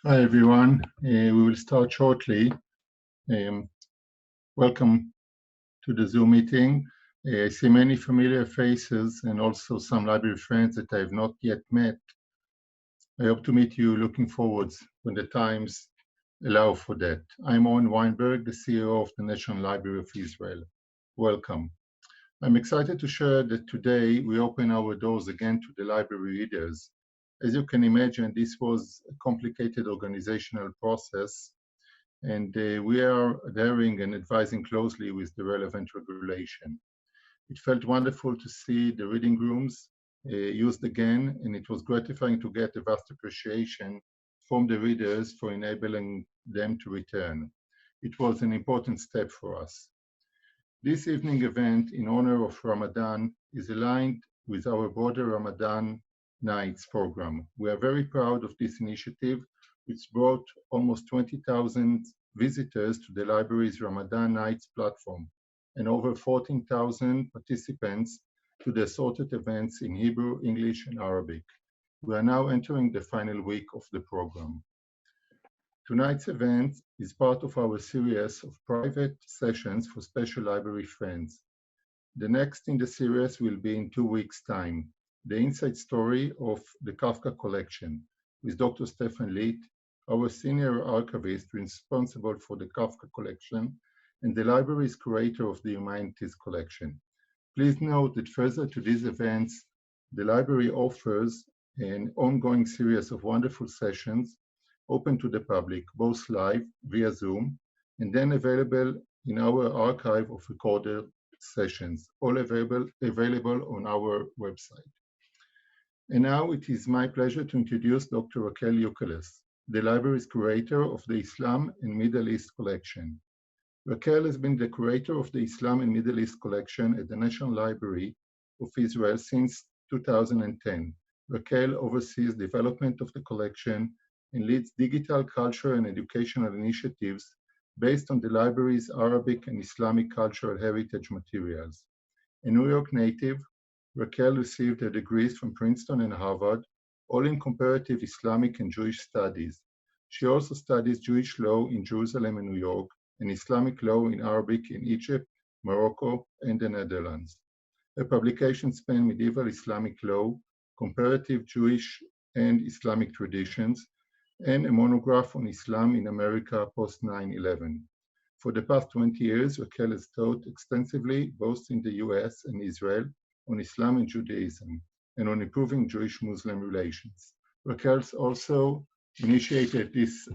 Hi everyone, we will start shortly. Welcome to the Zoom meeting. I see many familiar faces and also some library friends that I have not yet met. I hope to meet you looking forward when the times allow for that. I'm Owen Weinberg, the CEO of the National Library of Israel. Welcome. I'm excited to share that today we open our doors again to the library readers. As you can imagine, this was a complicated organizational process, and we are adhering and advising closely with the relevant regulation. It felt wonderful to see the reading rooms used again, and it was gratifying to get a vast appreciation from the readers for enabling them to return. It was an important step for us. This evening event in honor of Ramadan is aligned with our broader Ramadan Nights program. We are very proud of this initiative, which brought almost 20,000 visitors to the library's Ramadan Nights platform and over 14,000 participants to the assorted events in Hebrew, English, and Arabic. We are now entering the final week of the program. Tonight's event is part of our series of private sessions for special library friends. The next in the series will be in 2 weeks' time, the inside story of the Kafka collection with Dr. Stefan Litt, our senior archivist responsible for the Kafka collection and the library's curator of the Humanities collection. Please note that further to these events, the library offers an ongoing series of wonderful sessions open to the public, both live via Zoom, and then available in our archive of recorded sessions, all available on our website. And now it is my pleasure to introduce Dr. Raquel Ukeles, the library's curator of the Islam and Middle East collection. Raquel has been the curator of the Islam and Middle East collection at the National Library of Israel since 2010. Raquel oversees development of the collection and leads digital culture and educational initiatives based on the library's Arabic and Islamic cultural heritage materials. A New York native, Raquel received her degrees from Princeton and Harvard, all in comparative Islamic and Jewish studies. She also studies Jewish law in Jerusalem and New York, and Islamic law in Arabic in Egypt, Morocco, and the Netherlands. Her publications span medieval Islamic law, comparative Jewish and Islamic traditions, and a monograph on Islam in America post 9/11. For the past 20 years, Raquel has taught extensively both in the US and Israel on Islam and Judaism and on improving Jewish-Muslim relations. Raquel also initiated this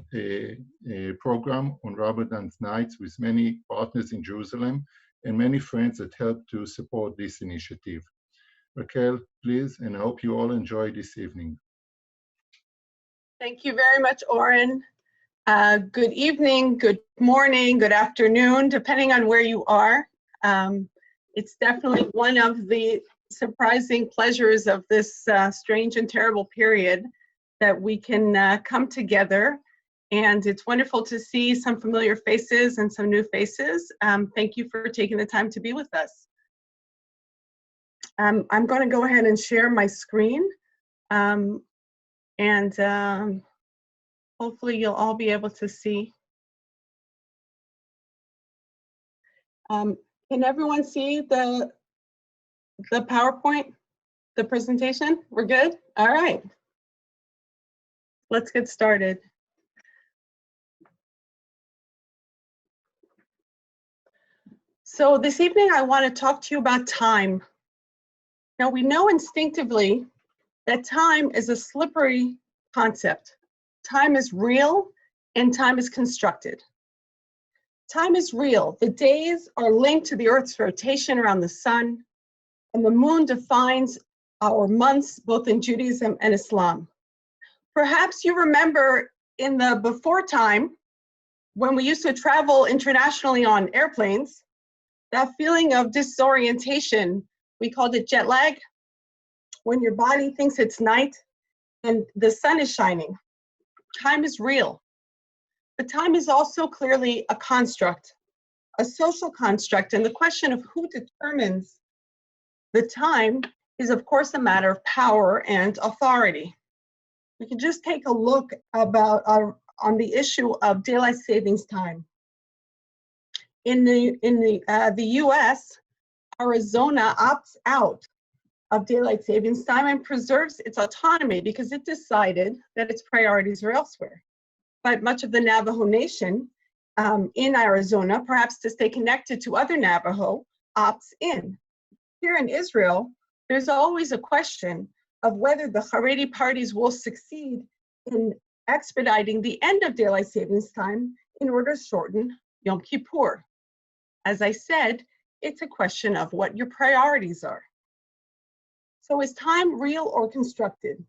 program on Ramadan nights with many partners in Jerusalem and many friends that helped to support this initiative. Raquel, please, and I hope you all enjoy this evening. Thank you very much, Oren. Good evening, good morning, good afternoon, depending on where you are. It's definitely one of the surprising pleasures of this strange and terrible period that we can come together. And it's wonderful to see some familiar faces and some new faces. Thank you for taking the time to be with us. I'm going to go ahead and share my screen. Hopefully you'll all be able to see. Can everyone see the PowerPoint, the presentation? We're good? All right. Let's get started. So this evening I want to talk to you about time. Now we know instinctively that time is a slippery concept. Time is real and time is constructed. Time is real. The days are linked to the Earth's rotation around the sun, and the moon defines our months both in Judaism and Islam. Perhaps you remember in the before time, when we used to travel internationally on airplanes, that feeling of disorientation, we called it jet lag, when your body thinks it's night and the sun is shining. Time is real, but time is also clearly a construct, a social construct, and the question of who determines the time is of course a matter of power and authority. We can just take a look about on the issue of daylight savings time. In the U.S., Arizona opts out of daylight savings time and preserves its autonomy because it decided that its priorities are elsewhere. But much of the Navajo Nation in Arizona, perhaps to stay connected to other Navajo, opts in. Here in Israel, there's always a question of whether the Haredi parties will succeed in expediting the end of daylight savings time in order to shorten Yom Kippur. As I said, it's a question of what your priorities are. So is time real or constructed?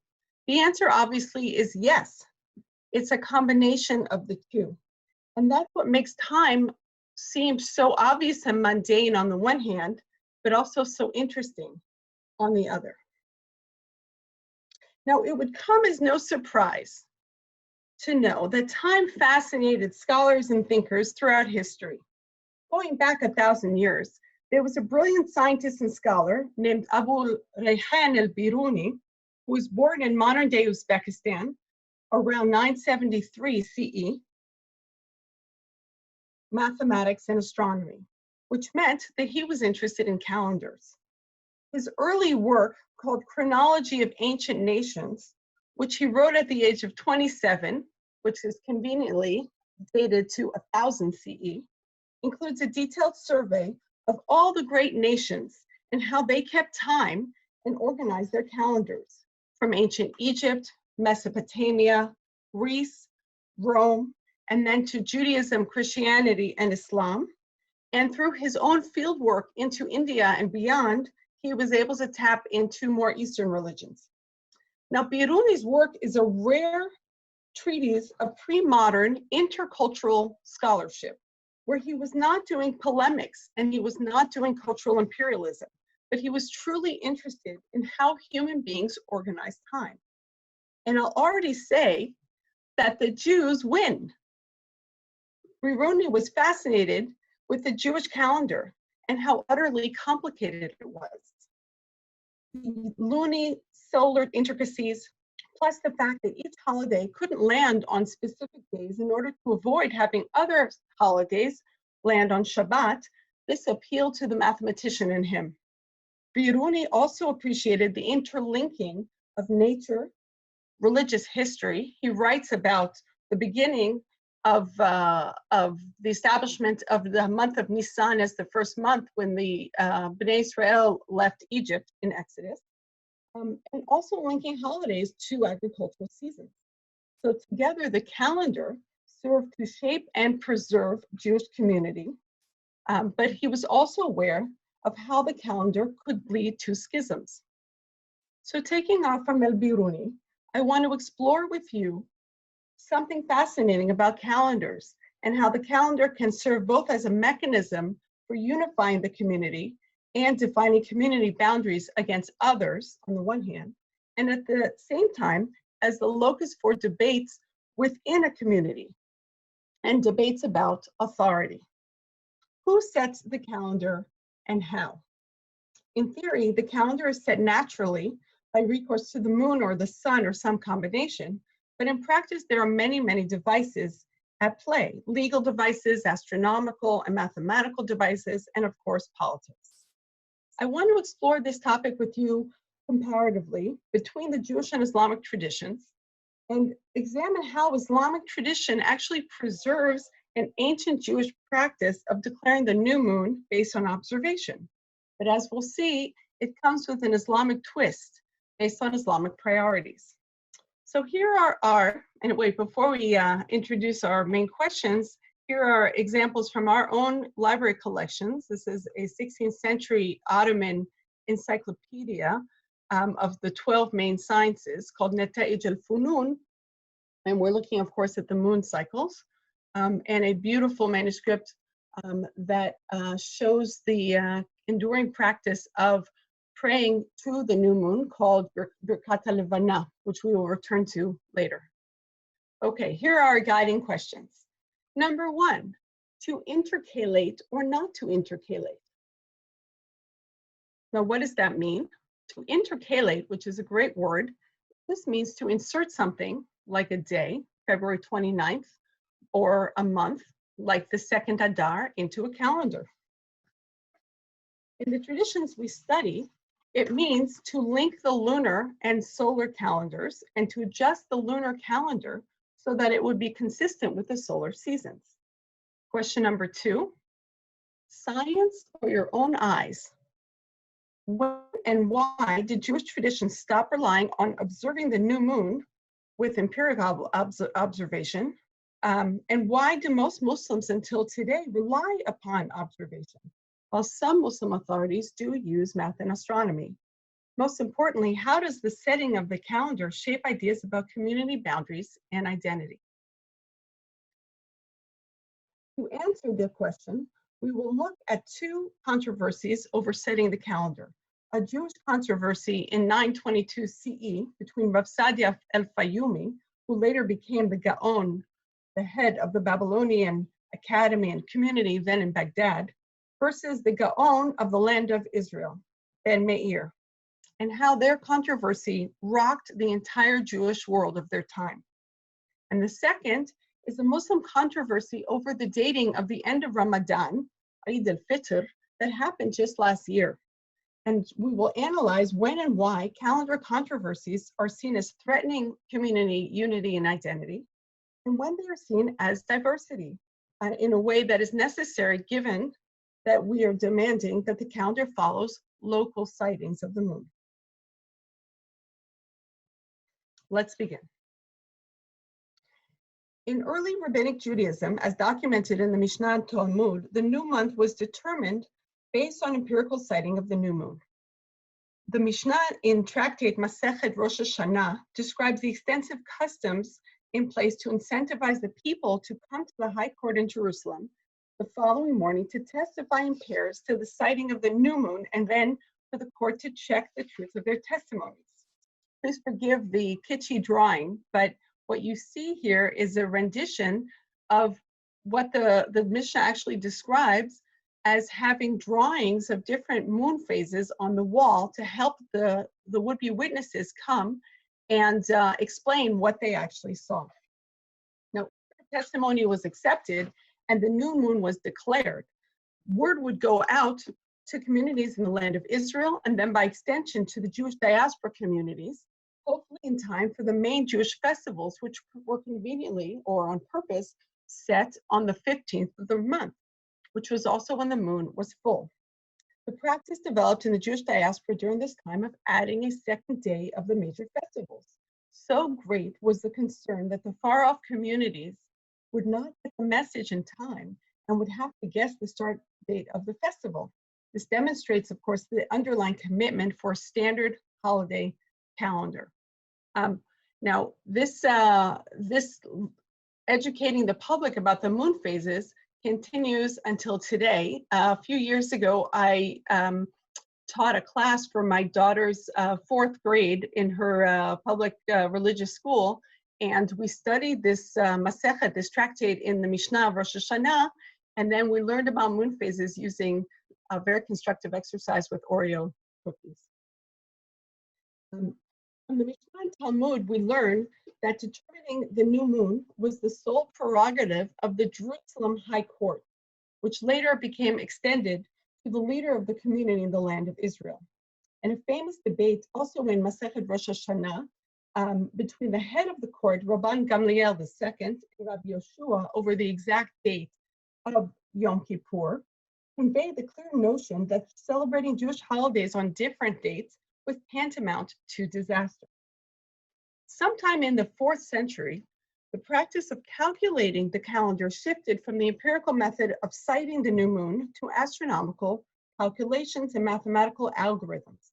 The answer obviously is yes. It's a combination of the two. And that's what makes time seem so obvious and mundane on the one hand, but also so interesting on the other. Now, it would come as no surprise to know that time fascinated scholars and thinkers throughout history. Going back 1,000 years, there was a brilliant scientist and scholar named Abu Rayhan al-Biruni, who was born in modern-day Uzbekistan around 973 CE, mathematics and astronomy, which meant that he was interested in calendars. His early work, called Chronology of Ancient Nations, which he wrote at the age of 27, which is conveniently dated to 1000 CE, includes a detailed survey of all the great nations and how they kept time and organized their calendars, from ancient Egypt, Mesopotamia, Greece, Rome, and then to Judaism, Christianity, and Islam. And through his own fieldwork into India and beyond, he was able to tap into more Eastern religions. Now, Biruni's work is a rare treatise of pre-modern intercultural scholarship, where he was not doing polemics and he was not doing cultural imperialism, but he was truly interested in how human beings organize time. And I'll already say that the Jews win. Biruni was fascinated with the Jewish calendar and how utterly complicated it was. The lunisolar intricacies, plus the fact that each holiday couldn't land on specific days in order to avoid having other holidays land on Shabbat, this appealed to the mathematician in him. Biruni also appreciated the interlinking of nature, religious history. He writes about the beginning of the establishment of the month of Nisan as the first month when the Bnei Israel left Egypt in Exodus, and also linking holidays to agricultural seasons. So together, the calendar served to shape and preserve Jewish community, but he was also aware of how the calendar could lead to schisms. So taking off from El-Biruni, I want to explore with you something fascinating about calendars and how the calendar can serve both as a mechanism for unifying the community and defining community boundaries against others on the one hand, and at the same time as the locus for debates within a community and debates about authority. Who sets the calendar and how? In theory, the calendar is set naturally by recourse to the moon or the sun or some combination, but in practice, there are many, many devices at play: legal devices, astronomical and mathematical devices, and of course, politics. I want to explore this topic with you comparatively between the Jewish and Islamic traditions and examine how Islamic tradition actually preserves an ancient Jewish practice of declaring the new moon based on observation. But as we'll see, it comes with an Islamic twist based on Islamic priorities. So here and wait, before we introduce our main questions, here are examples from our own library collections. This is a 16th century Ottoman encyclopedia of the 12 main sciences called Neta'ij al-Funun. And we're looking, of course, at the moon cycles, and a beautiful manuscript that shows the enduring practice of praying to the new moon called Birkat al-Levana, which we will return to later. Okay, here are our guiding questions. Number one, to intercalate or not to intercalate. Now, what does that mean? To intercalate, which is a great word, This means to insert something like a day, February 29th, or a month, like the second Adar, into a calendar. In the traditions we study, it means to link the lunar and solar calendars and to adjust the lunar calendar so that it would be consistent with the solar seasons. Question number 2, science or your own eyes? When and why did Jewish traditions stop relying on observing the new moon with empirical observation? And why do most Muslims until today rely upon observation, while some Muslim authorities do use math and astronomy? Most importantly, how does the setting of the calendar shape ideas about community boundaries and identity? To answer the question, we will look at 2 controversies over setting the calendar. A Jewish controversy in 922 CE between Rav Sadia el-Fayumi, who later became the Gaon, the head of the Babylonian academy and community then in Baghdad, versus the Gaon of the land of Israel, Ben Meir, and how their controversy rocked the entire Jewish world of their time. And the second is a Muslim controversy over the dating of the end of Ramadan, Eid al-Fitr, that happened just last year. And we will analyze when and why calendar controversies are seen as threatening community unity and identity, and when they are seen as diversity in a way that is necessary given that we are demanding that the calendar follows local sightings of the moon. Let's begin. In early rabbinic Judaism, as documented in the Mishnah and Talmud, the new month was determined based on empirical sighting of the new moon. The Mishnah in tractate Masechet Rosh Hashanah describes the extensive customs in place to incentivize the people to come to the High Court in Jerusalem the following morning to testify in pairs to the sighting of the new moon and then for the court to check the truth of their testimonies. Please forgive the kitschy drawing, but what you see here is a rendition of what the Mishnah actually describes as having drawings of different moon phases on the wall to help the would-be witnesses come and explain what they actually saw. Now, the testimony was accepted and the new moon was declared. Word would go out to communities in the land of Israel and then by extension to the Jewish diaspora communities, hopefully in time for the main Jewish festivals, which were conveniently or on purpose set on the 15th of the month, which was also when the moon was full. The practice developed in the Jewish diaspora during this time of adding a second day of the major festivals. So great was the concern that the far-off communities would not get the message in time and would have to guess the start date of the festival. This demonstrates, of course, the underlying commitment for a standard holiday calendar. Now, this educating the public about the moon phases continues until today. A few years ago, I taught a class for my daughter's 4th grade in her public religious school, and we studied this Masechet, this tractate in the Mishnah of Rosh Hashanah, and then we learned about moon phases using a very constructive exercise with Oreo cookies. From the Mishnah and Talmud, we learn that determining the new moon was the sole prerogative of the Jerusalem High Court, which later became extended to the leader of the community in the land of Israel. And a famous debate also in Masechet Rosh Hashanah between the head of the court, Rabban Gamliel II, and Rabbi Yoshua over the exact date of Yom Kippur, conveyed the clear notion that celebrating Jewish holidays on different dates was tantamount to disaster. Sometime in the 4th century, the practice of calculating the calendar shifted from the empirical method of sighting the new moon to astronomical calculations and mathematical algorithms.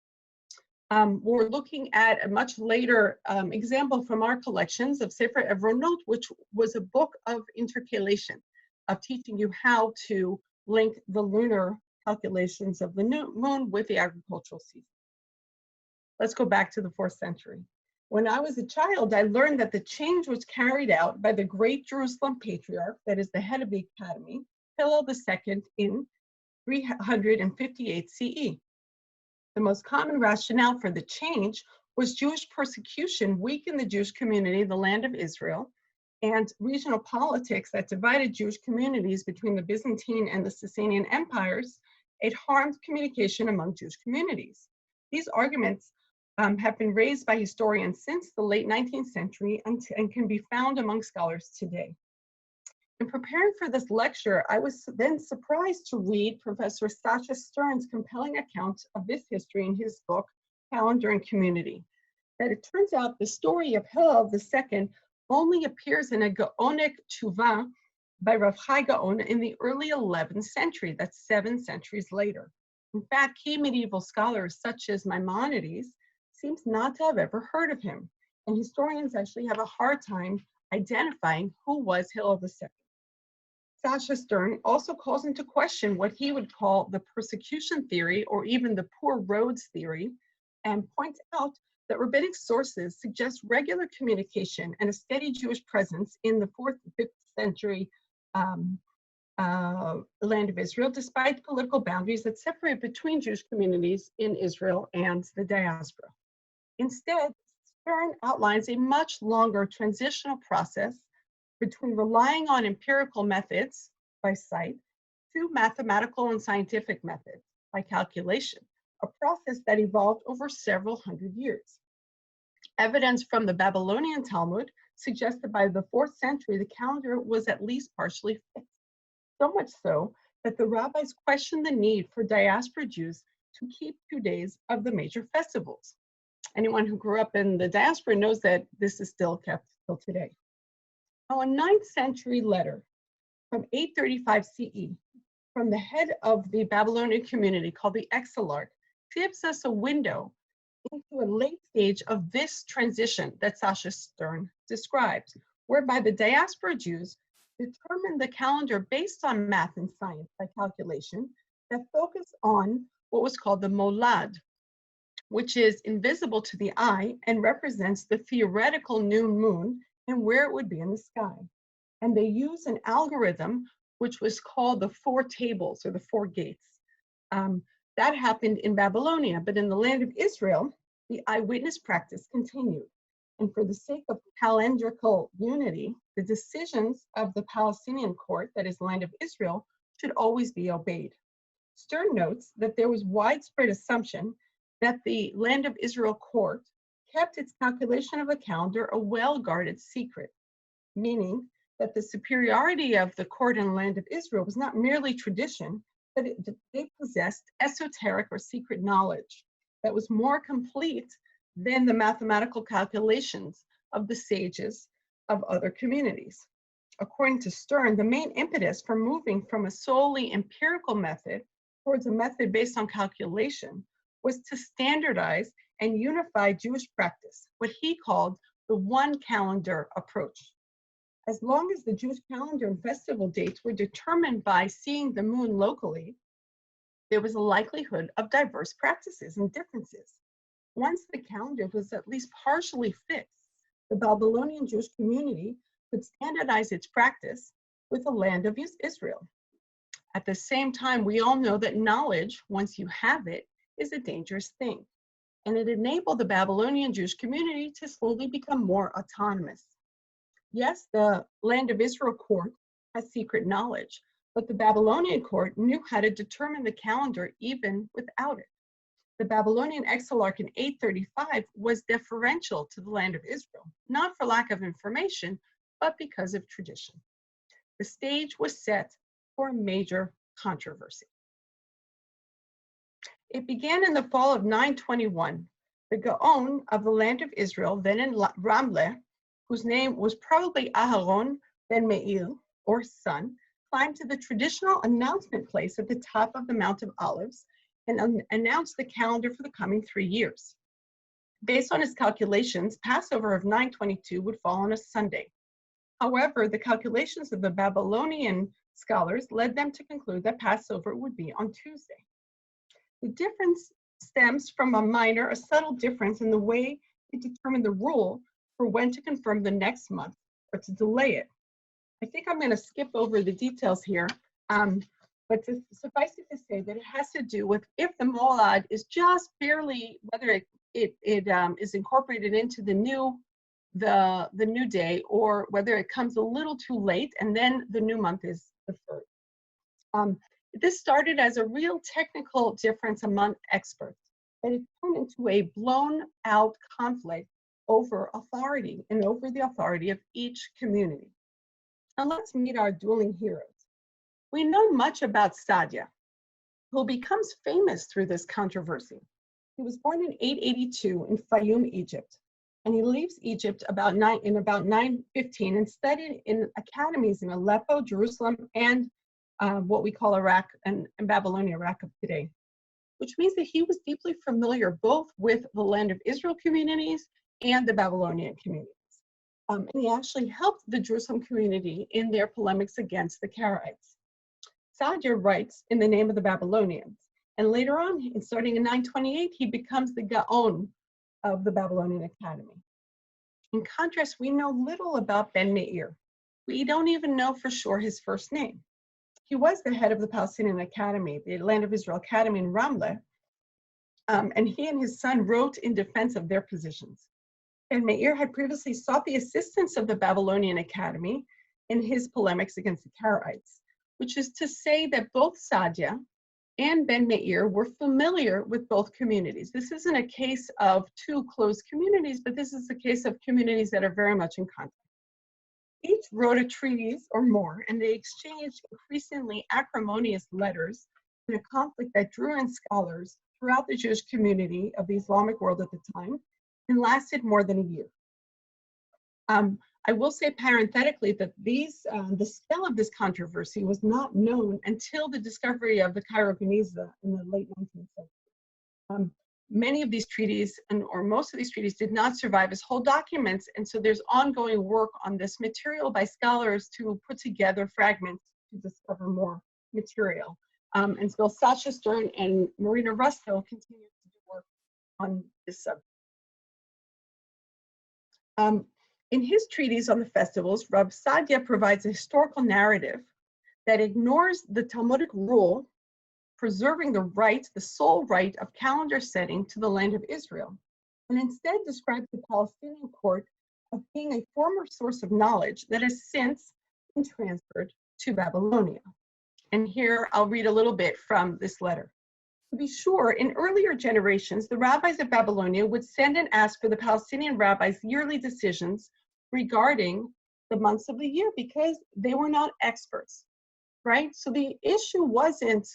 We're looking at a much later example from our collections of Sefer Evronot, which was a book of intercalation, of teaching you how to link the lunar calculations of the new moon with the agricultural season. Let's go back to the 4th century. When I was a child, I learned that the change was carried out by the great Jerusalem patriarch, that is the head of the academy, Hillel II, in 358 CE. The most common rationale for the change Was Jewish persecution weakened the Jewish community in the land of Israel, and regional politics that divided Jewish communities between the Byzantine and the Sasanian empires, it harmed communication among Jewish communities. These arguments have been raised by historians since the late 19th century and can be found among scholars today. In preparing for this lecture, I was then surprised to read Professor Sasha Stern's compelling account of this history in his book, Calendar and Community. That it turns out the story of Hillel II only appears in a Gaonic Tshuva by Rav Chai Gaon in the early 11th century, that's 7 centuries later. In fact, key medieval scholars such as Maimonides seems not to have ever heard of him, and historians actually have a hard time identifying who was Hillel II. Sasha Stern also calls into question what he would call the persecution theory or even the poor roads theory, and points out that rabbinic sources suggest regular communication and a steady Jewish presence in the 4th and 5th century land of Israel, despite political boundaries that separate between Jewish communities in Israel and the diaspora. Instead, Stern outlines a much longer transitional process between relying on empirical methods by sight to mathematical and scientific methods by calculation, a process that evolved over several hundred years. Evidence from the Babylonian Talmud suggests that by the 4th century, the calendar was at least partially fixed, so much so that the rabbis questioned the need for diaspora Jews to keep 2 days of the major festivals. Anyone who grew up in the diaspora knows that this is still kept till today. Now, a 9th century letter from 835 CE from the head of the Babylonian community called the Exilarch gives us a window into a late stage of this transition that Sasha Stern describes, whereby the diaspora Jews determined the calendar based on math and science by calculation that focused on what was called the molad, which is invisible to the eye and represents the theoretical new moon and where it would be in the sky. And they use an algorithm which was called the 4 tables or the 4 gates. That happened in Babylonia, but in the land of Israel, the eyewitness practice continued. And for the sake of calendrical unity, the decisions of the Palestinian court, that is the land of Israel, should always be obeyed. Stern notes that there was widespread assumption that the land of Israel court kept its calculation of a calendar a well-guarded secret, meaning that the superiority of the court in the land of Israel was not merely tradition, but they possessed esoteric or secret knowledge that was more complete than the mathematical calculations of the sages of other communities. According to Stern, the main impetus for moving from a solely empirical method towards a method based on calculation was to standardize and unify Jewish practice, what he called the one calendar approach. As long as the Jewish calendar and festival dates were determined by seeing the moon locally, there was a likelihood of diverse practices and differences. Once the calendar was at least partially fixed, the Babylonian Jewish community could standardize its practice with the land of Israel. At the same time, we all know that knowledge, once you have it, is a dangerous thing. And it enabled the Babylonian Jewish community to slowly become more autonomous. Yes, the land of Israel court has secret knowledge, but the Babylonian court knew how to determine the calendar even without it. The Babylonian Exilarch in 835 was deferential to the land of Israel, not for lack of information, but because of tradition. The stage was set for a major controversy. It began in the fall of 921. The Gaon of the land of Israel, then in Ramleh, whose name was probably Aharon ben Meir, or son, climbed to the traditional announcement place at the top of the Mount of Olives and announced the calendar for the coming 3 years. Based on his calculations, Passover of 922 would fall on a Sunday. However, the calculations of the Babylonian scholars led them to conclude that Passover would be on Tuesday. The difference stems from a subtle difference in the way they determined the rule for when to confirm the next month or to delay it. I think I'm going to skip over the details here, but suffice it to say that it has to do with if the molad is just barely, whether it it is incorporated into the new day, or whether it comes a little too late and then the new month is deferred. This started as a real technical difference among experts, but it turned into a blown out conflict over authority and over the authority of each community. Now let's meet our dueling heroes. We know much about Sadia, who becomes famous through this controversy. He was born in 882 in Fayum, Egypt, and he leaves Egypt about 915 and studied in academies in Aleppo, Jerusalem, and what we call Iraq and Babylonia, Iraq of today, which means that he was deeply familiar both with the land of Israel communities and the Babylonian communities. And he actually helped the Jerusalem community in their polemics against the Karaites. Sadia writes in the name of the Babylonians, and later on, starting in 928, he becomes the Gaon of the Babylonian Academy. In contrast, we know little about Ben Meir. We don't even know for sure his first name. He was the head of the Palestinian Academy, the Land of Israel Academy in Ramleh, and he and his son wrote in defense of their positions. Ben Meir had previously sought the assistance of the Babylonian Academy in his polemics against the Karaites, which is to say that both Sadia and Ben Meir were familiar with both communities. This isn't a case of two closed communities, but this is a case of communities that are very much in contact. Each wrote a treatise or more, and they exchanged increasingly acrimonious letters in a conflict that drew in scholars throughout the Jewish community of the Islamic world at the time and lasted more than a year. I will say parenthetically that the scale of this controversy was not known until the discovery of the Cairo Geniza in the late 19th century. Many of these treaties, or most of these treaties, did not survive as whole documents, and so there's ongoing work on this material by scholars to put together fragments to discover more material. And so Sasha Stern and Marina Rusto continue to do work on this subject. In his treatise on the festivals, Rav Sadia provides a historical narrative that ignores the Talmudic rule preserving the sole right of calendar setting to the land of Israel, and instead describes the Palestinian court of being a former source of knowledge that has since been transferred to Babylonia. And here I'll read a little bit from this letter. To be sure, in earlier generations, the rabbis of Babylonia would send and ask for the Palestinian rabbis' yearly decisions regarding the months of the year because they were not experts, right? So the issue wasn't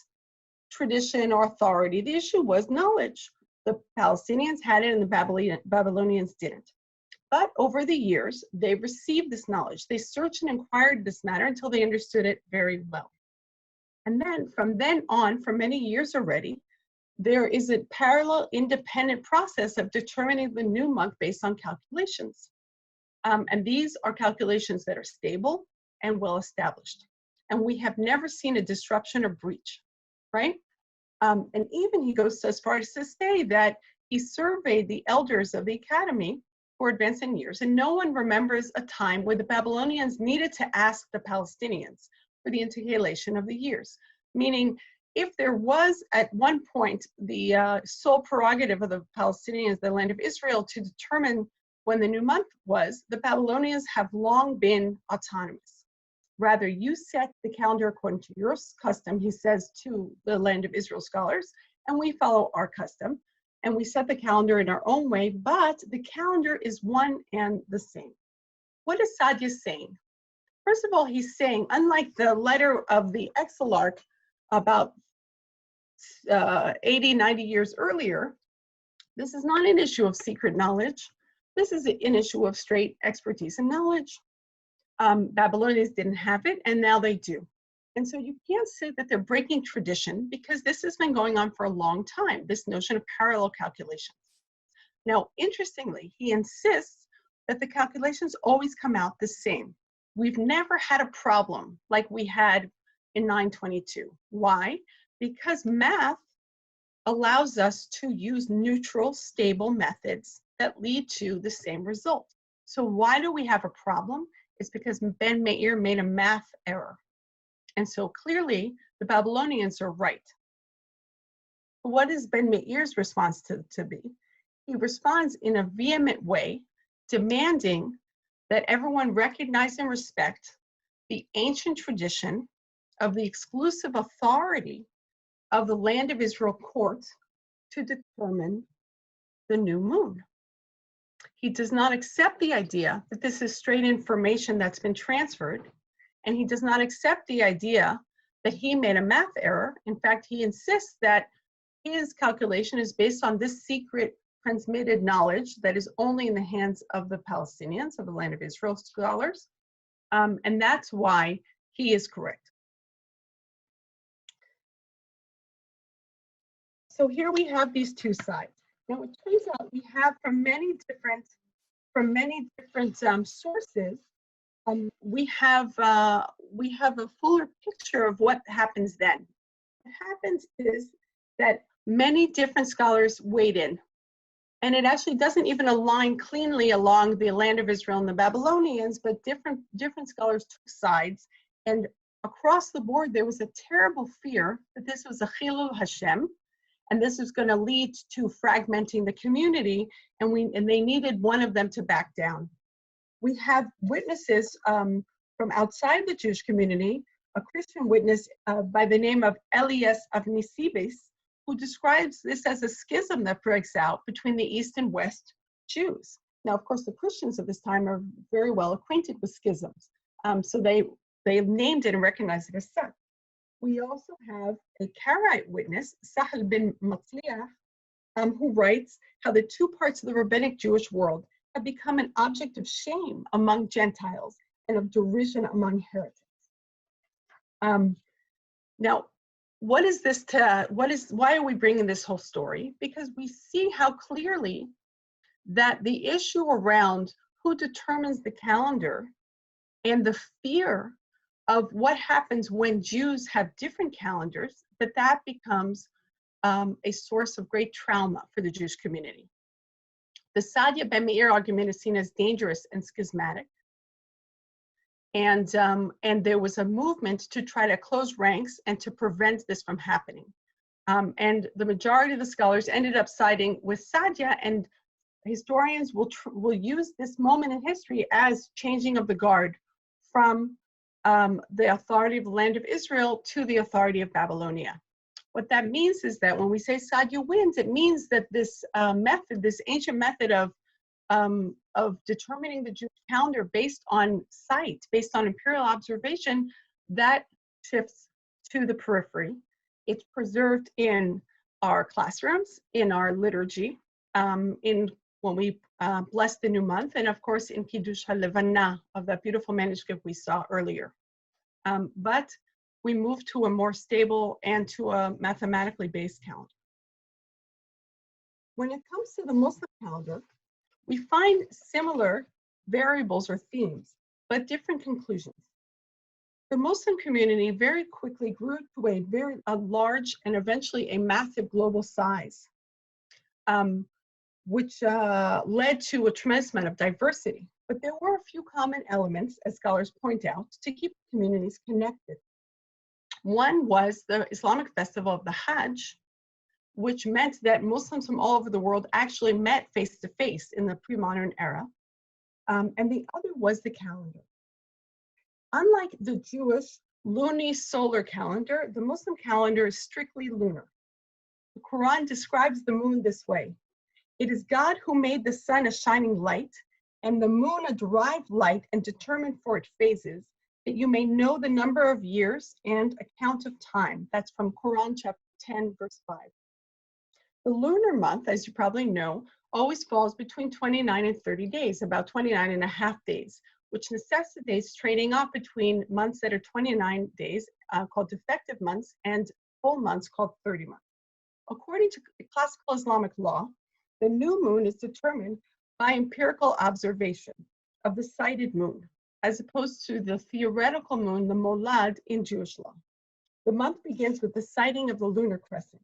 tradition or authority. The issue was knowledge. The Palestinians had it and the Babylonians didn't. But over the years, they received this knowledge. They searched and inquired this matter until they understood it very well. And then from then on, for many years already, there is a parallel independent process of determining the new month based on calculations. And these are calculations that are stable and well established. And we have never seen a disruption or breach, right? And even he goes as far as to say that he surveyed the elders of the academy for advanced in years, and no one remembers a time where the Babylonians needed to ask the Palestinians for the intercalation of the years. Meaning, if there was at one point the sole prerogative of the Palestinians, the land of Israel, to determine when the new month was, the Babylonians have long been autonomous. Rather, you set the calendar according to your custom, he says to the land of Israel scholars, and we follow our custom, and we set the calendar in our own way, but the calendar is one and the same. What is Sadia saying? First of all, he's saying, unlike the letter of the Exilarch about 80, 90 years earlier, this is not an issue of secret knowledge. This is an issue of straight expertise and knowledge. Babylonians didn't have it, and now they do. And so you can't say that they're breaking tradition because this has been going on for a long time, this notion of parallel calculations. Now, interestingly, he insists that the calculations always come out the same. We've never had a problem like we had in 922. Why? Because math allows us to use neutral, stable methods that lead to the same result. So why do we have a problem? It's because Ben Meir made a math error. And so clearly the Babylonians are right. What is Ben Meir's response to be? he responds in a vehement way, demanding that everyone recognize and respect the ancient tradition of the exclusive authority of the Land of Israel court to determine the new moon. He does not accept the idea that this is straight information that's been transferred, and he does not accept the idea that he made a math error. In fact, he insists that his calculation is based on this secret transmitted knowledge that is only in the hands of the Palestinians, of the Land of Israel scholars, and that's why he is correct. So here we have these two sides. Now it turns out we have from many different sources, we have a fuller picture of what happens then. What happens is that many different scholars weighed in, and it actually doesn't even align cleanly along the Land of Israel and the Babylonians, but different scholars took sides, and across the board there was a terrible fear that this was a Chilul Hashem, and this is going to lead to fragmenting the community, and they needed one of them to back down. We have witnesses from outside the Jewish community, a Christian witness by the name of Elias of Nisibis, who describes this as a schism that breaks out between the East and West Jews. Now, of course, the Christians of this time are very well acquainted with schisms, so they named it and recognized it as such. We also have a Karaite witness, Sahel bin Matzliach, who writes how the two parts of the rabbinic Jewish world have become an object of shame among Gentiles and of derision among heretics. Now, why are we bringing this whole story? Because we see how clearly that the issue around who determines the calendar and the fear of what happens when Jews have different calendars, that becomes a source of great trauma for the Jewish community. The Sadia ben Meir argument is seen as dangerous and schismatic. And there was a movement to try to close ranks and to prevent this from happening. And the majority of the scholars ended up siding with Sadia, and historians will use this moment in history as changing of the guard from the authority of the Land of Israel to the authority of Babylonia. What that means is that when we say Sadia wins, it means that this this ancient method of determining the Jewish calendar based on sight, based on imperial observation, that shifts to the periphery. It's preserved in our classrooms, in our liturgy, when we bless the new month, and of course in Kiddush HaLevana, of that beautiful manuscript we saw earlier. But we move to a more stable and to a mathematically based calendar. When it comes to the Muslim calendar, we find similar variables or themes, but different conclusions. The Muslim community very quickly grew to a large and eventually a massive global size, which led to a tremendous amount of diversity. But there were a few common elements, as scholars point out, to keep communities connected. One was the Islamic festival of the Hajj, which meant that Muslims from all over the world actually met face to face in the pre-modern era. And the other was the calendar. Unlike the Jewish luni-solar calendar, the Muslim calendar is strictly lunar. The Quran describes the moon this way: "It is God who made the sun a shining light, and the moon a derived light, and determined for it phases, that you may know the number of years and account of time." That's from Quran chapter 10, verse 5. The lunar month, as you probably know, always falls between 29 and 30 days, about 29 and a half days, which necessitates trading off between months that are 29 days, called defective months, and full months called 30 months. According to classical Islamic law, the new moon is determined by empirical observation of the sighted moon, as opposed to the theoretical moon, the molad, in Jewish law. The month begins with the sighting of the lunar crescent.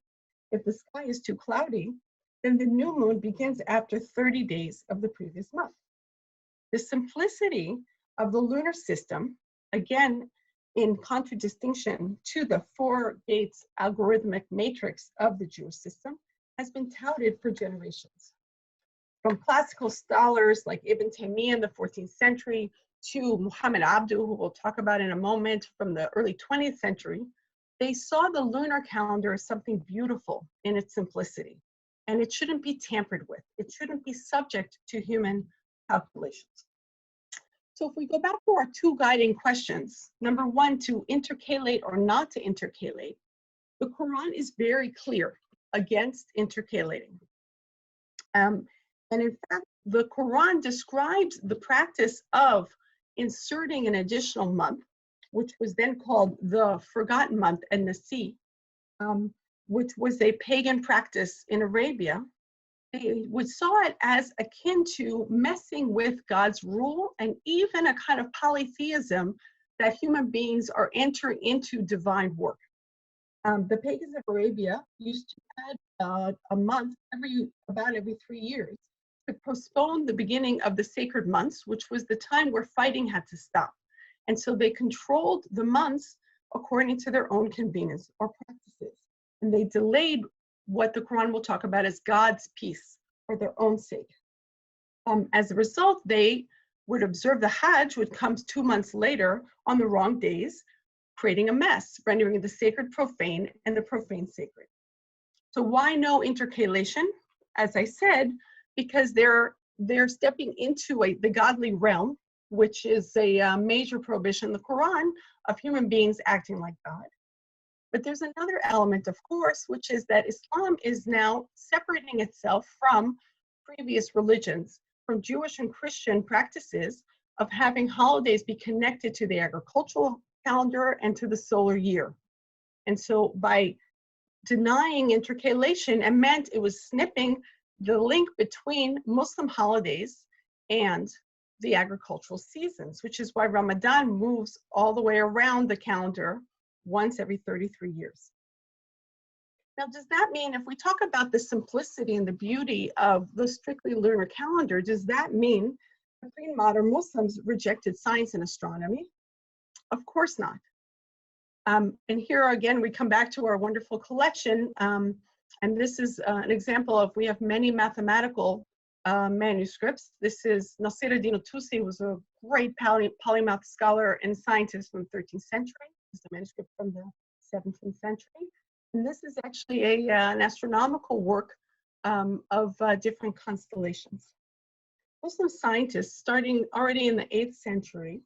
If the sky is too cloudy, then the new moon begins after 30 days of the previous month. The simplicity of the lunar system, again, in contradistinction to the 4 gates algorithmic matrix of the Jewish system, has been touted for generations. from classical scholars like Ibn Taymiyyah in the 14th century to Muhammad Abdu, who we'll talk about in a moment, from the early 20th century, they saw the lunar calendar as something beautiful in its simplicity, and it shouldn't be tampered with. It shouldn't be subject to human calculations. So if we go back to our two guiding questions, number one, to intercalate or not to intercalate, the Quran is very clear against intercalating. And in fact, the Quran describes the practice of inserting an additional month, which was then called the forgotten month, and Nasi, which was a pagan practice in Arabia. They saw it as akin to messing with God's rule and even a kind of polytheism that human beings are entering into divine work. The pagans of Arabia used to add a month about every 3 years to postpone the beginning of the sacred months, which was the time where fighting had to stop. And so they controlled the months according to their own convenience or practices. And they delayed what the Quran will talk about as God's peace for their own sake. As a result, they would observe the Hajj, which comes 2 months later on the wrong days, creating a mess, rendering the sacred profane and the profane sacred. So why no intercalation? As I said, because they're stepping into the godly realm, which is a major prohibition in the Quran of human beings acting like God. But there's another element, of course, which is that Islam is now separating itself from previous religions, from Jewish and Christian practices of having holidays be connected to the agricultural calendar and to the solar year. And so by denying intercalation, it meant it was snipping the link between Muslim holidays and the agricultural seasons, which is why Ramadan moves all the way around the calendar once every 33 years. Now, does that mean, if we talk about the simplicity and the beauty of the strictly lunar calendar, does that mean that pre-modern Muslims rejected science and astronomy? Of course not. And here again, we come back to our wonderful collection. And this is an example of, we have many mathematical manuscripts. This is Nasir-ad-Din al-Tusi, who was a great polymath scholar and scientist from the 13th century. This is a manuscript from the 17th century. And this is actually an astronomical work of different constellations. Muslim scientists, starting already in the 8th century,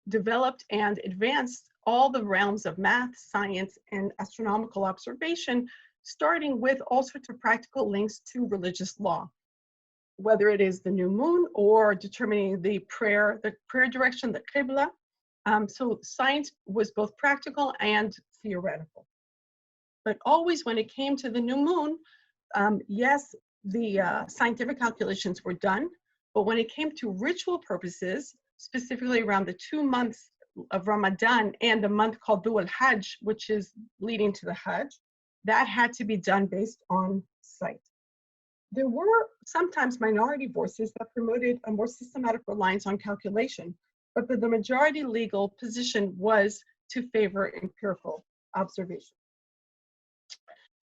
developed and advanced all the realms of math, science, and astronomical observation, starting with all sorts of practical links to religious law, whether it is the new moon or determining the prayer direction, the Qibla. So science was both practical and theoretical. But always when it came to the new moon, yes, the scientific calculations were done, but when it came to ritual purposes, specifically around the 2 months of Ramadan and the month called Dhul al-Hajj, which is leading to the Hajj, that had to be done based on sight. There were sometimes minority voices that promoted a more systematic reliance on calculation, but the majority legal position was to favor empirical observation.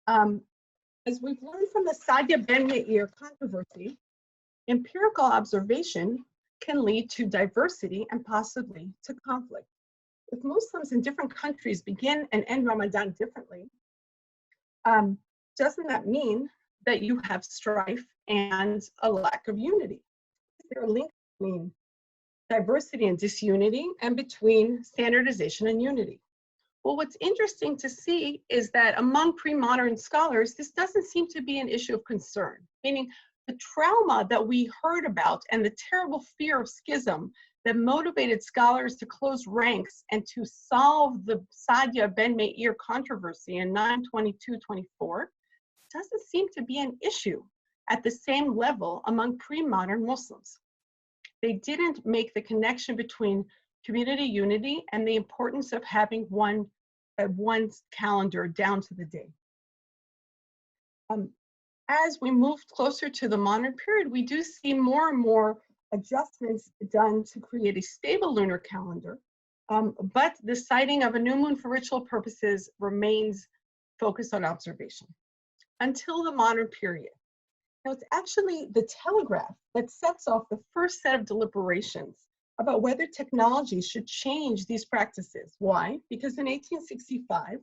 As we've learned from the Sadia ben Meir controversy, empirical observation can lead to diversity and possibly to conflict. If Muslims in different countries begin and end Ramadan differently, doesn't that mean that you have strife and a lack of unity? Is there a link between diversity and disunity and between standardization and unity? Well, what's interesting to see is that among pre-modern scholars, this doesn't seem to be an issue of concern, meaning the trauma that we heard about and the terrible fear of schism that motivated scholars to close ranks and to solve the Sadia ben Meir controversy in 922-24 doesn't seem to be an issue at the same level among pre-modern Muslims. They didn't make the connection between community unity and the importance of having one's calendar down to the day. As we move closer to the modern period, we do see more and more adjustments done to create a stable lunar calendar, but the sighting of a new moon for ritual purposes remains focused on observation until the modern period. Now, it's actually the Telegraph that sets off the first set of deliberations about whether technology should change these practices. Why? Because in 1865,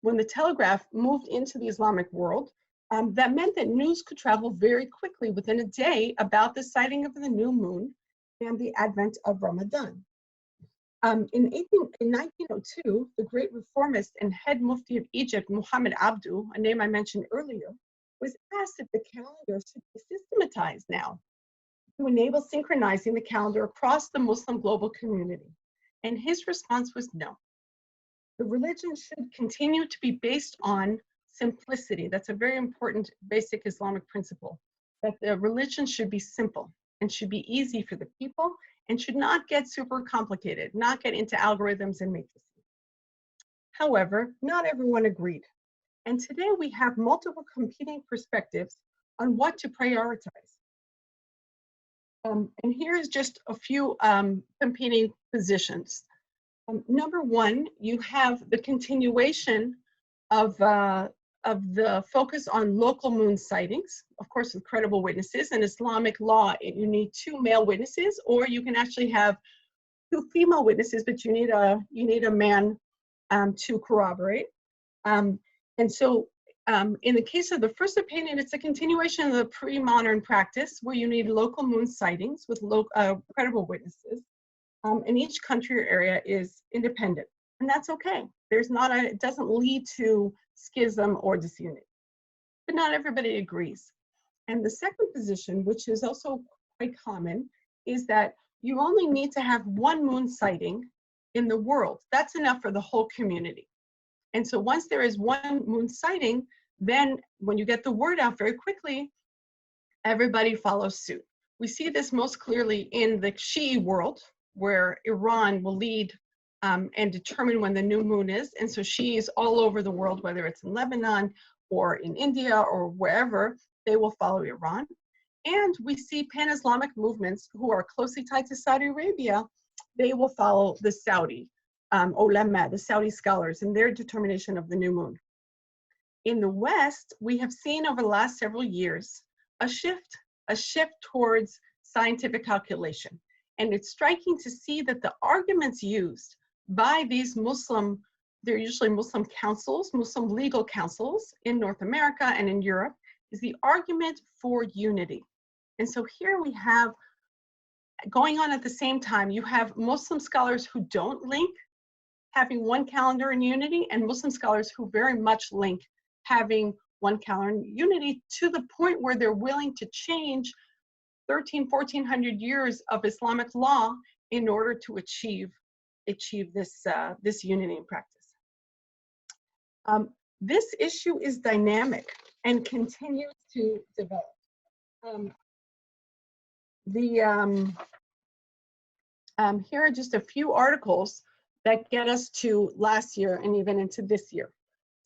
when the Telegraph moved into the Islamic world, that meant that news could travel very quickly within a day about the sighting of the new moon and the advent of Ramadan. In 1902, the great reformist and head mufti of Egypt, Muhammad Abdu, a name I mentioned earlier, was asked if the calendar should be systematized now to enable synchronizing the calendar across the Muslim global community. And his response was no. The religion should continue to be based on simplicity. That's a very important basic Islamic principle, that the religion should be simple and should be easy for the people and should not get super complicated, not get into algorithms and matrices. However, not everyone agreed. And today we have multiple competing perspectives on what to prioritize. And here's just a few competing positions. Number one, you have the continuation of the focus on local moon sightings, of course, with credible witnesses. In Islamic law, you need 2 male witnesses, or you can actually have 2 female witnesses, but you need a man to corroborate. And so in the case of the first opinion, it's a continuation of the pre-modern practice where you need local moon sightings with credible witnesses. And each country or area is independent, and that's okay. It doesn't lead to schism or disunity, but not everybody agrees. And the second position, which is also quite common, is that you only need to have 1 moon sighting in the world. That's enough for the whole community. And so once there is 1 moon sighting, then when you get the word out very quickly, everybody follows suit. We see this most clearly in the Shi'i world, where Iran will lead and determine when the new moon is. And so Shi'is all over the world, whether it's in Lebanon or in India or wherever, they will follow Iran. And we see pan-Islamic movements who are closely tied to Saudi Arabia. They will follow the Saudi ulama, the Saudi scholars, in their determination of the new moon. In the West, we have seen over the last several years a shift towards scientific calculation. And it's striking to see that the arguments used by these they're usually Muslim councils, Muslim legal councils in North America and in Europe, is the argument for unity. And so here we have, going on at the same time, you have Muslim scholars who don't link having 1 calendar in unity, and Muslim scholars who very much link having 1 calendar in unity, to the point where they're willing to change 1400 years of Islamic law in order to achieve this unity in practice. This issue is dynamic and continues to develop. Here are just a few articles that get us to last year and even into this year.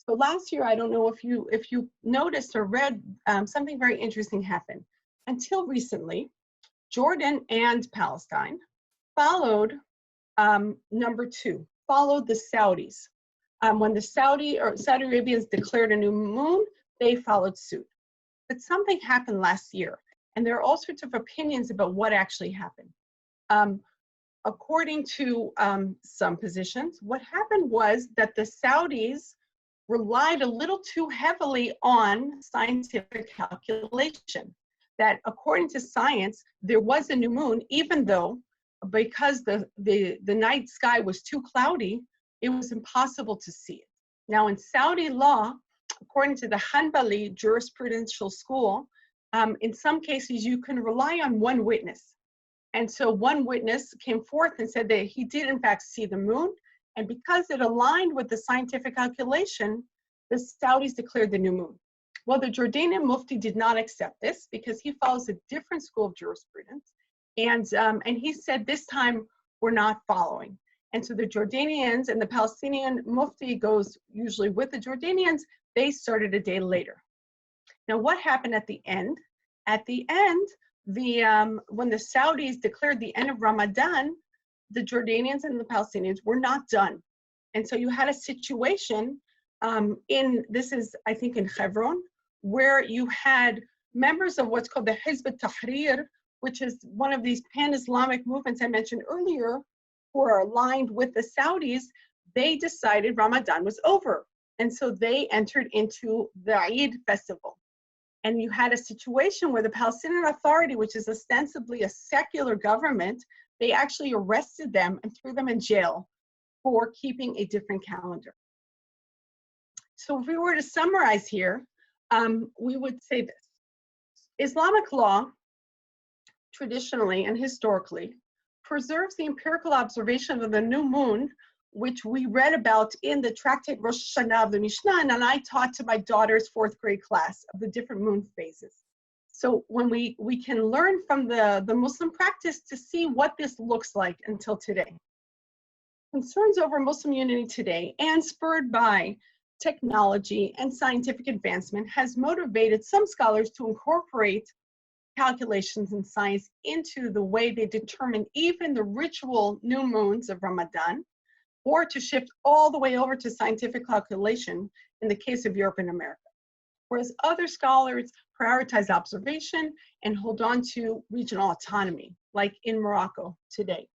So last year, I don't know if you noticed or read, something very interesting happened. Until recently, Jordan and Palestine followed number 2, followed the Saudis. When the Saudi Arabians declared a new moon, they followed suit. But something happened last year, and there are all sorts of opinions about what actually happened. According to some positions, what happened was that the Saudis relied a little too heavily on scientific calculation. That according to science, there was a new moon, even though, because the night sky was too cloudy, it was impossible to see it. Now in Saudi law, according to the Hanbali jurisprudential school, in some cases you can rely on 1 witness. And so 1 witness came forth and said that he did in fact see the moon, and because it aligned with the scientific calculation, the Saudis declared the new moon. Well, the Jordanian Mufti did not accept this because he follows a different school of jurisprudence. And he said, this time we're not following. And so the Jordanians, and the Palestinian Mufti goes usually with the Jordanians, they started a day later. Now, what happened at the end? At the end, when the Saudis declared the end of Ramadan, the Jordanians and the Palestinians were not done. And so you had a situation this is, I think, in Hebron, where you had members of what's called the Hizb ut-Tahrir, which is one of these pan-Islamic movements I mentioned earlier, who are aligned with the Saudis, they decided Ramadan was over. And so they entered into the Eid festival. And you had a situation where the Palestinian Authority, which is ostensibly a secular government, they actually arrested them and threw them in jail for keeping a different calendar. So if we were to summarize here, we would say this. Islamic law, traditionally and historically, preserves the empirical observation of the new moon, which we read about in the tractate Rosh Hashanah of the Mishnah, and I taught to my daughter's 4th grade class of the different moon phases. So when we can learn from the Muslim practice to see what this looks like until today. Concerns over Muslim unity today, and spurred by technology and scientific advancement, has motivated some scholars to incorporate calculations in science into the way they determine even the ritual new moons of Ramadan, or to shift all the way over to scientific calculation in the case of Europe and America. Whereas other scholars prioritize observation and hold on to regional autonomy, like in Morocco today.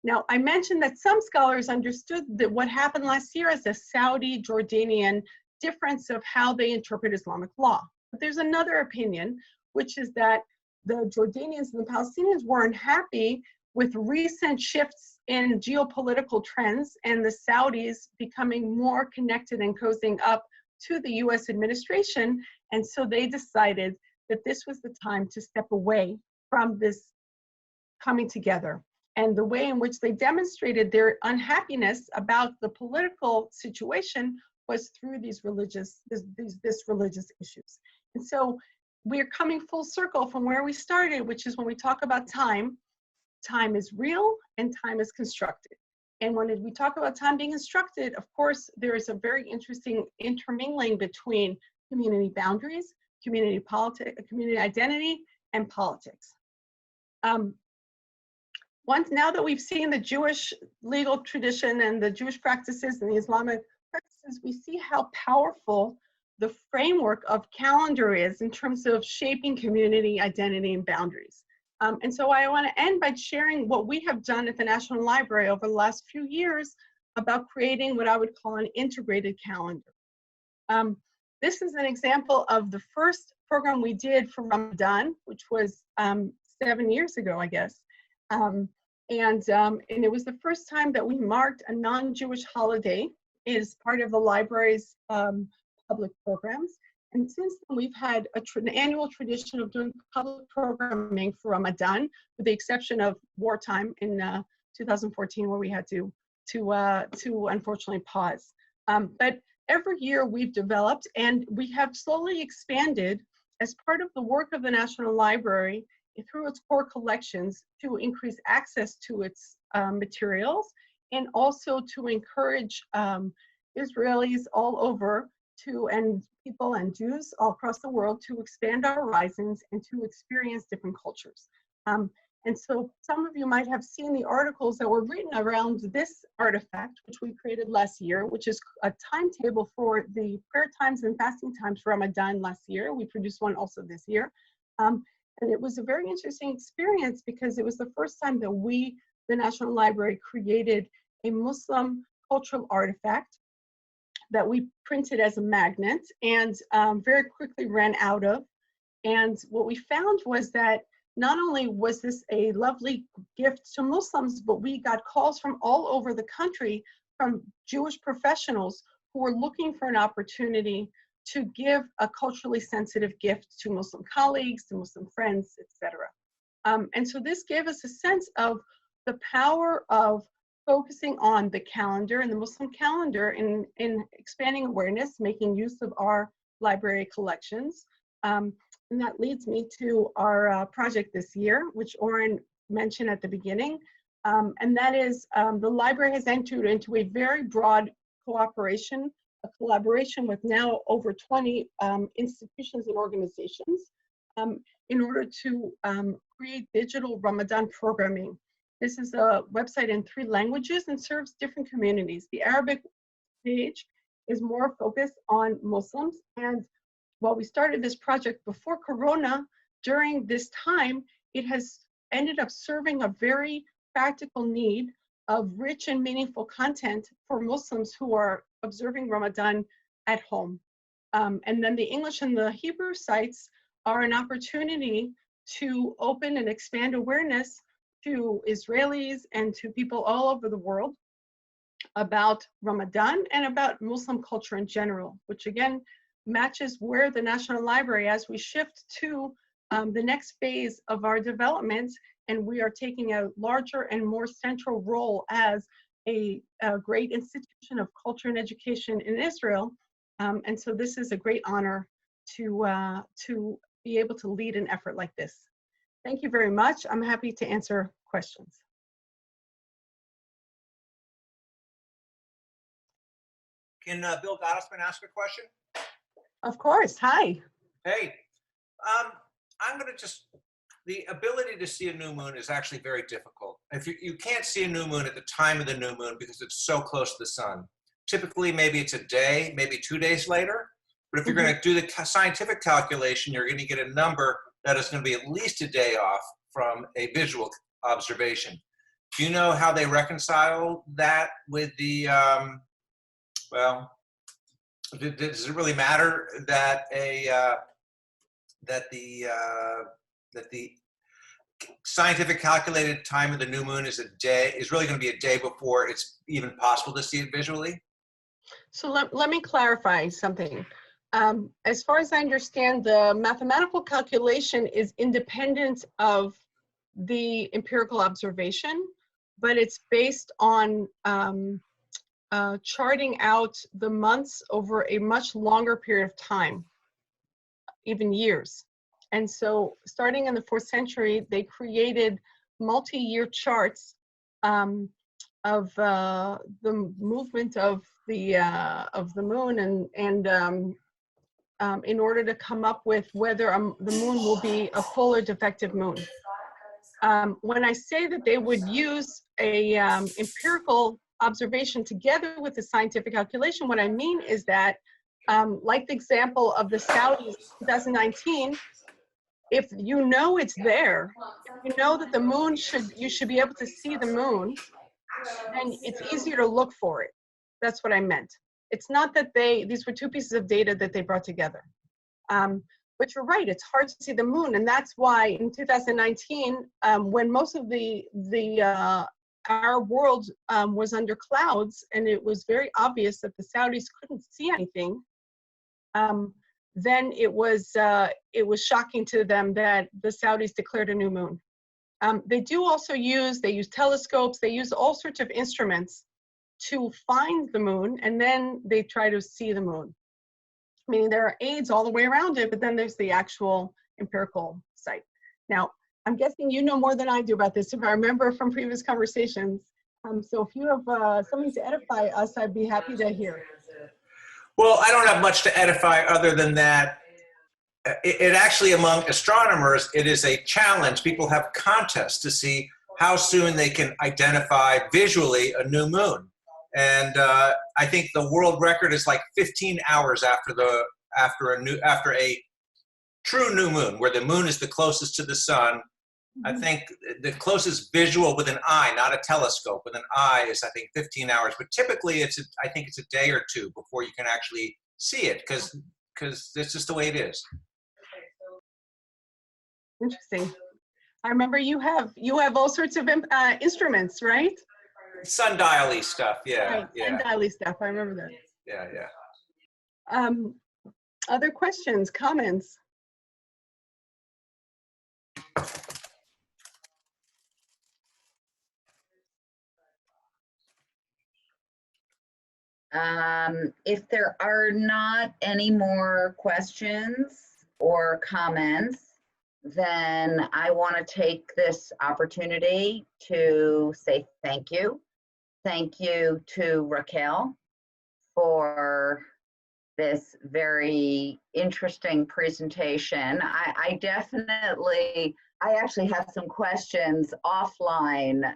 Now, I mentioned that some scholars understood that what happened last year as a Saudi-Jordanian difference of how they interpret Islamic law. But there's another opinion, which is that the Jordanians and the Palestinians weren't happy with recent shifts in geopolitical trends and the Saudis becoming more connected and cozying up to the US administration. And so they decided that this was the time to step away from this coming together. And the way in which they demonstrated their unhappiness about the political situation was through these religious issues. And so we're coming full circle from where we started, which is when we talk about time, time is real and time is constructed. And when we talk about time being constructed, of course, there is a very interesting intermingling between community boundaries, community politics, community identity, and politics. Now that we've seen the Jewish legal tradition and the Jewish practices and the Islamic practices, we see how powerful the framework of calendar is in terms of shaping community identity and boundaries. And so I want to end by sharing what we have done at the National Library over the last few years about creating what I would call an integrated calendar. This is an example of the first program we did for Ramadan, which was 7 years ago, I guess. And it was the first time that we marked a non-Jewish holiday as part of the library's public programs. And since then, we've had an annual tradition of doing public programming for Ramadan, with the exception of wartime in 2014, where we had to unfortunately pause. But every year we've developed, and we have slowly expanded as part of the work of the National Library through its core collections to increase access to its materials, and also to encourage Israelis all over and people and Jews all across the world to expand our horizons and to experience different cultures. And so some of you might have seen the articles that were written around this artifact, which we created last year, which is a timetable for the prayer times and fasting times for Ramadan last year. We produced one also this year. And it was a very interesting experience because it was the first time that we, the National Library, created a Muslim cultural artifact that we printed as a magnet and very quickly ran out of. And what we found was that not only was this a lovely gift to Muslims, but we got calls from all over the country from Jewish professionals who were looking for an opportunity to give a culturally sensitive gift to Muslim colleagues, to Muslim friends, etc. And so this gave us a sense of the power of focusing on the calendar and the Muslim calendar in expanding awareness, making use of our library collections. And that leads me to our project this year, which Oren mentioned at the beginning. And that is the library has entered into a very broad collaboration with now over 20 institutions and organizations in order to create digital Ramadan programming. This is a website in 3 languages and serves different communities. The Arabic page is more focused on Muslims, and while we started this project before Corona, during this time, it has ended up serving a very practical need of rich and meaningful content for Muslims who are observing Ramadan at home. And then the English and the Hebrew sites are an opportunity to open and expand awareness to Israelis and to people all over the world about Ramadan and about Muslim culture in general, which again matches where the National Library, as we shift to the next phase of our development, and we are taking a larger and more central role as a great institution of culture and education in Israel. And so this is a great honor to be able to lead an effort like this. Thank you very much. I'm happy to answer questions. Can Bill Gottesman ask a question? Of course. Hi. Hey, I'm going to just, the ability to see a new moon is actually very difficult. If you can't see a new moon at the time of the new moon because it's so close to the sun. Typically, maybe it's a day, maybe 2 days later. But if you're going to do the scientific calculation, you're going to get a number that is going to be at least a day off from a visual observation. Do you know how they reconcile that with the, well, does it really matter that the scientific calculated time of the new moon is really going to be a day before it's even possible to see it visually? So let me clarify something. As far as I understand, the mathematical calculation is independent of the empirical observation, but it's based on charting out the months over a much longer period of time, even years. And so starting in the 4th century, they created multi-year charts of the movement of the moon and in order to come up with whether the moon will be a full or defective moon. When I say that they would use a empirical observation together with the scientific calculation, what I mean is that, like the example of the Saudis 2019, if you know it's there, if you know that the moon you should be able to see the moon, then it's easier to look for it. That's what I meant. It's not that these were 2 pieces of data that they brought together. But you're right, it's hard to see the moon. And that's why in 2019, when most of our world was under clouds and it was very obvious that the Saudis couldn't see anything, then it was shocking to them that the Saudis declared a new moon. They do also use telescopes, they use all sorts of instruments to find the moon, and then they try to see the moon. Meaning there are aids all the way around it, but then there's the actual empirical site. Now, I'm guessing you know more than I do about this, if I remember from previous conversations. So if you have something to edify us, I'd be happy to hear. Well, I don't have much to edify other than that it actually, among astronomers, it is a challenge. People have contests to see how soon they can identify visually a new moon. And I think the world record is like 15 hours after a true new moon, where the moon is the closest to the sun. I think the closest visual with an eye, not a telescope, with an eye is, I think, 15 hours. But typically, I think it's a day or two before you can actually see it, because it's just the way it is. Interesting. I remember you have all sorts of instruments, right? Sundial-y stuff, yeah. Right, yeah. Sundial-y stuff, I remember that. Yeah. Other questions, comments? If there are not any more questions or comments, then I want to take this opportunity to say thank you. Thank you to Raquel for this very interesting presentation. I actually have some questions offline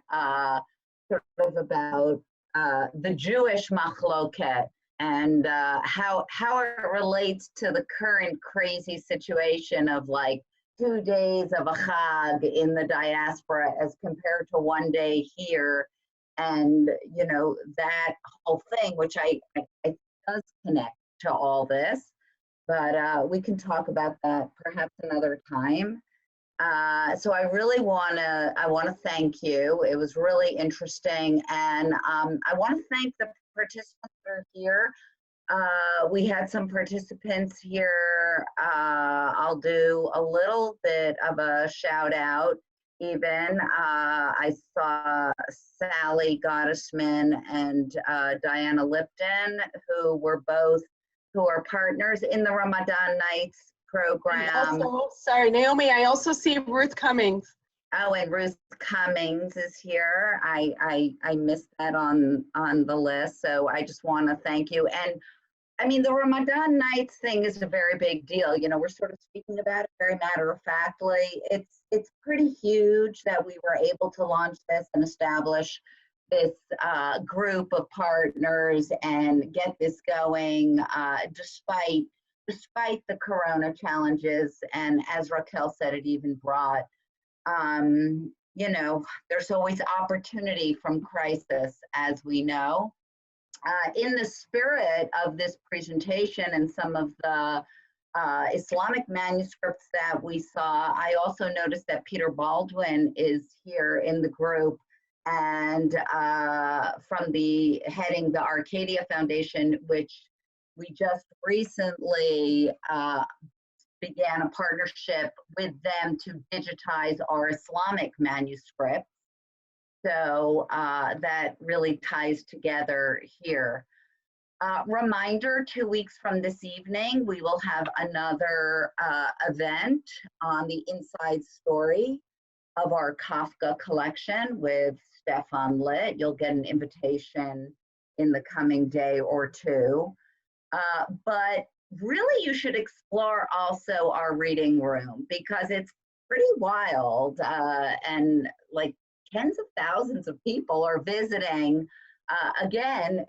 sort of about the Jewish machloket and how it relates to the current crazy situation of like 2 days of a Chag in the diaspora as compared to 1 day here. And, you know, that whole thing, which I does connect to all this, but we can talk about that perhaps another time. So I really want to thank you. It was really interesting, and I want to thank the participants that are here. We had some participants here. I'll do a little bit of a shout out. Even I saw Sally Gottesman and Diana Lipton, who are partners in the Ramadan Nights program. Also, sorry, Naomi, I also see Ruth Cummings. Oh, and Ruth Cummings is here. I missed that on the list, so I just want to thank you. And I mean, the Ramadan Nights thing is a very big deal. You know, we're sort of speaking about it very matter-of-factly. It's pretty huge that we were able to launch this and establish this group of partners and get this going despite the corona challenges. And as Raquel said, it even brought, you know, there's always opportunity from crisis, as we know. In the spirit of this presentation and some of the Islamic manuscripts that we saw, I also noticed that Peter Baldwin is here in the group, and from the heading the Arcadia Foundation, which we just recently began a partnership with them to digitize our Islamic manuscripts. So that really ties together here. Reminder, 2 weeks from this evening, we will have another event on the inside story of our Kafka collection with Stefan Litt. You'll get an invitation in the coming day or two. But really, you should explore also our reading room, because it's pretty wild, and like tens of thousands of people are visiting. Again,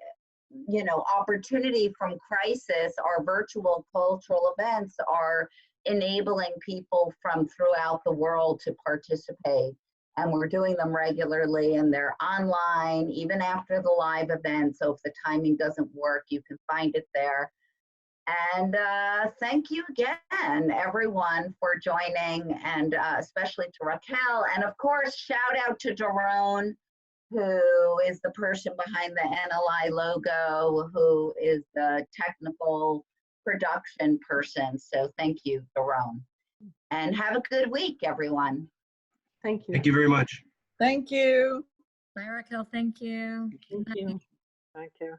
you know, opportunity from crisis. Our virtual cultural events are enabling people from throughout the world to participate, and we're doing them regularly, and they're online even after the live event. So if the timing doesn't work, you can find it there. And thank you again, everyone, for joining, and especially to Raquel. And of course, shout out to Daron, who is the person behind the NLI logo, who is the technical production person. So thank you, Daron. And have a good week, everyone. Thank you. Thank you very much. Thank you. Bye, Raquel. Thank you. Thank you. Thank you.